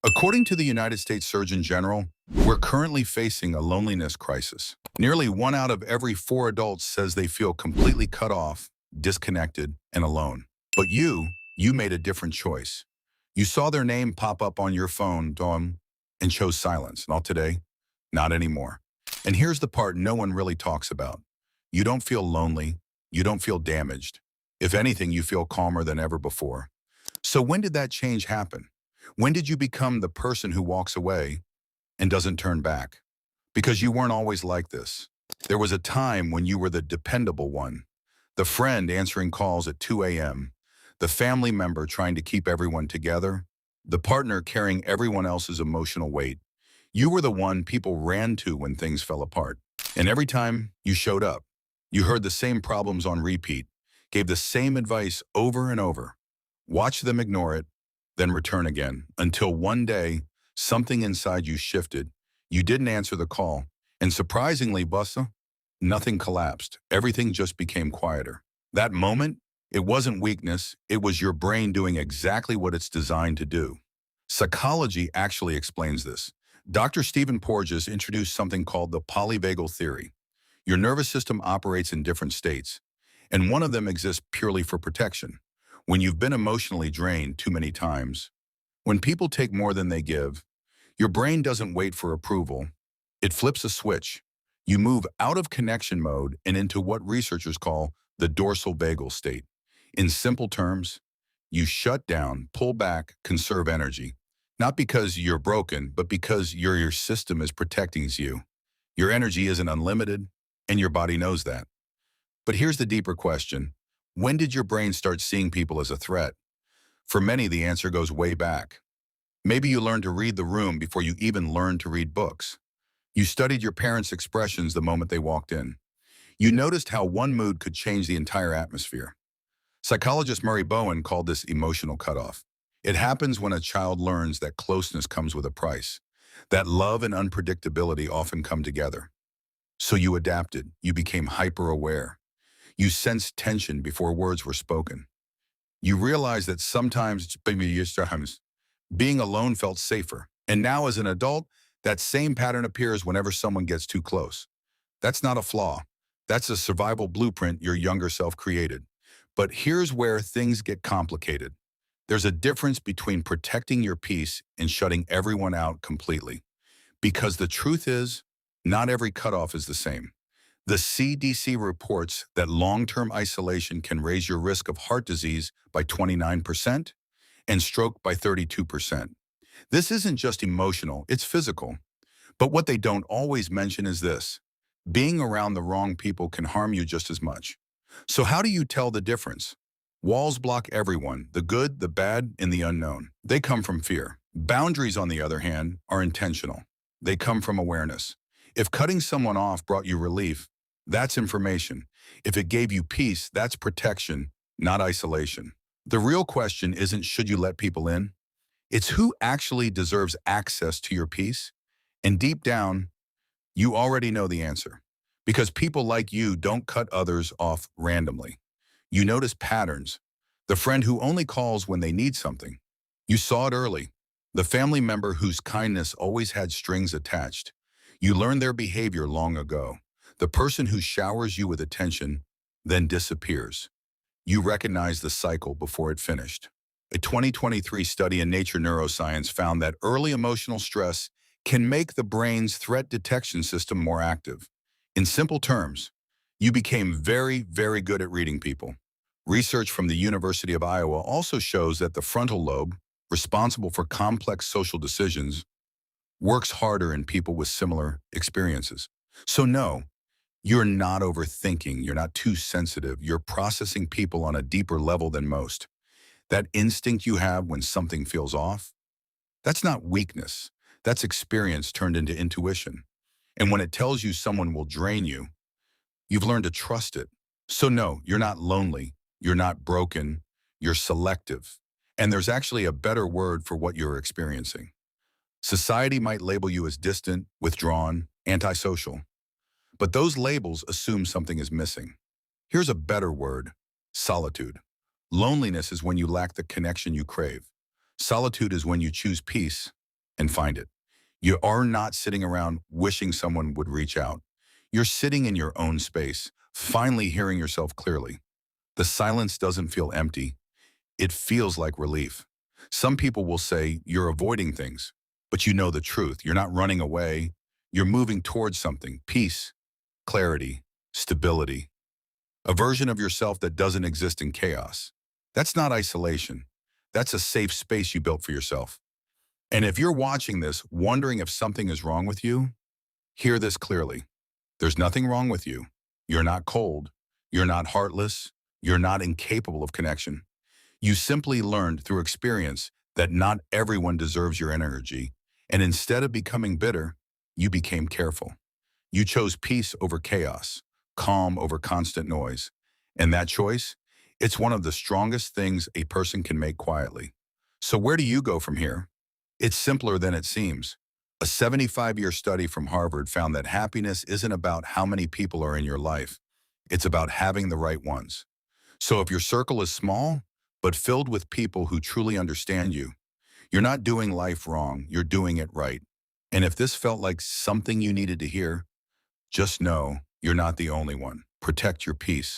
According to the United States Surgeon General, we're currently facing a loneliness crisis. Nearly 1 out of every 4 adults says they feel completely cut off, disconnected, and alone. But you made a different choice. You saw their name pop up on your phone, Dom, and chose silence. Not today, not anymore. And here's the part no one really talks about. You don't feel lonely. You don't feel damaged. If anything, you feel calmer than ever before. So when did that change happen? When did you become the person who walks away and doesn't turn back? Because you weren't always like this. There was a time when you were the dependable one, the friend answering calls at 2 a.m., the family member trying to keep everyone together, the partner carrying everyone else's emotional weight. You were the one people ran to when things fell apart. And every time you showed up, you heard the same problems on repeat, gave the same advice over and over. Watch them ignore it, then return again, until one day, something inside you shifted. You didn't answer the call, and surprisingly, Bussa, nothing collapsed. Everything just became quieter. That moment, it wasn't weakness, it was your brain doing exactly what it's designed to do. Psychology actually explains this. Dr. Stephen Porges introduced something called the polyvagal theory. Your nervous system operates in different states, and one of them exists purely for protection. When you've been emotionally drained too many times, when people take more than they give, your brain doesn't wait for approval. It flips a switch. You move out of connection mode and into what researchers call the dorsal vagal state. In simple terms, you shut down, pull back, conserve energy. Not because you're broken, but because your system is protecting you. Your energy isn't unlimited, and your body knows that. But here's the deeper question. When did your brain start seeing people as a threat? For many, the answer goes way back. Maybe you learned to read the room before you even learned to read books. You studied your parents' expressions the moment they walked in. You noticed how one mood could change the entire atmosphere. Psychologist Murray Bowen called this emotional cutoff. It happens when a child learns that closeness comes with a price, that love and unpredictability often come together. So you adapted, you became hyper-aware. You sensed tension before words were spoken. You realized that sometimes being alone felt safer. And now as an adult, that same pattern appears whenever someone gets too close. That's not a flaw. That's a survival blueprint your younger self created. But here's where things get complicated. There's a difference between protecting your peace and shutting everyone out completely. Because the truth is, not every cutoff is the same. The CDC reports that long-term isolation can raise your risk of heart disease by 29% and stroke by 32%. This isn't just emotional, it's physical. But what they don't always mention is this. Being around the wrong people can harm you just as much. So how do you tell the difference? Walls block everyone, the good, the bad, and the unknown. They come from fear. Boundaries, on the other hand, are intentional. They come from awareness. If cutting someone off brought you relief, that's information. If it gave you peace, that's protection, not isolation. The real question isn't should you let people in? It's who actually deserves access to your peace? And deep down, you already know the answer. Because people like you don't cut others off randomly. You notice patterns. The friend who only calls when they need something. You saw it early. The family member whose kindness always had strings attached. You learned their behavior long ago. The person who showers you with attention, then disappears. You recognize the cycle before it finished. A 2023 study in Nature Neuroscience found that early emotional stress can make the brain's threat detection system more active. In simple terms, you became very, very good at reading people. Research from the University of Iowa also shows that the frontal lobe, responsible for complex social decisions, works harder in people with similar experiences. So no, you're not overthinking, you're not too sensitive, you're processing people on a deeper level than most. That instinct you have when something feels off, that's not weakness, that's experience turned into intuition. And when it tells you someone will drain you, you've learned to trust it. So no, you're not lonely, you're not broken, you're selective. And there's actually a better word for what you're experiencing. Society might label you as distant, withdrawn, antisocial. But those labels assume something is missing. Here's a better word: solitude. Loneliness is when you lack the connection you crave. Solitude is when you choose peace, and find it. You are not sitting around wishing someone would reach out. You're sitting in your own space, finally hearing yourself clearly. The silence doesn't feel empty. It feels like relief. Some people will say you're avoiding things, but you know the truth. You're not running away. You're moving towards something, peace, clarity, stability, a version of yourself that doesn't exist in chaos. That's not isolation. That's a safe space you built for yourself. And if you're watching this, wondering if something is wrong with you, hear this clearly. There's nothing wrong with you. You're not cold. You're not heartless. You're not incapable of connection. You simply learned through experience that not everyone deserves your energy. And instead of becoming bitter, you became careful. You chose peace over chaos, calm over constant noise. And that choice, it's one of the strongest things a person can make quietly. So where do you go from here? It's simpler than it seems. A 75-year study from Harvard found that happiness isn't about how many people are in your life. It's about having the right ones. So if your circle is small, but filled with people who truly understand you, you're not doing life wrong, you're doing it right. And if this felt like something you needed to hear, just know you're not the only one. Protect your peace.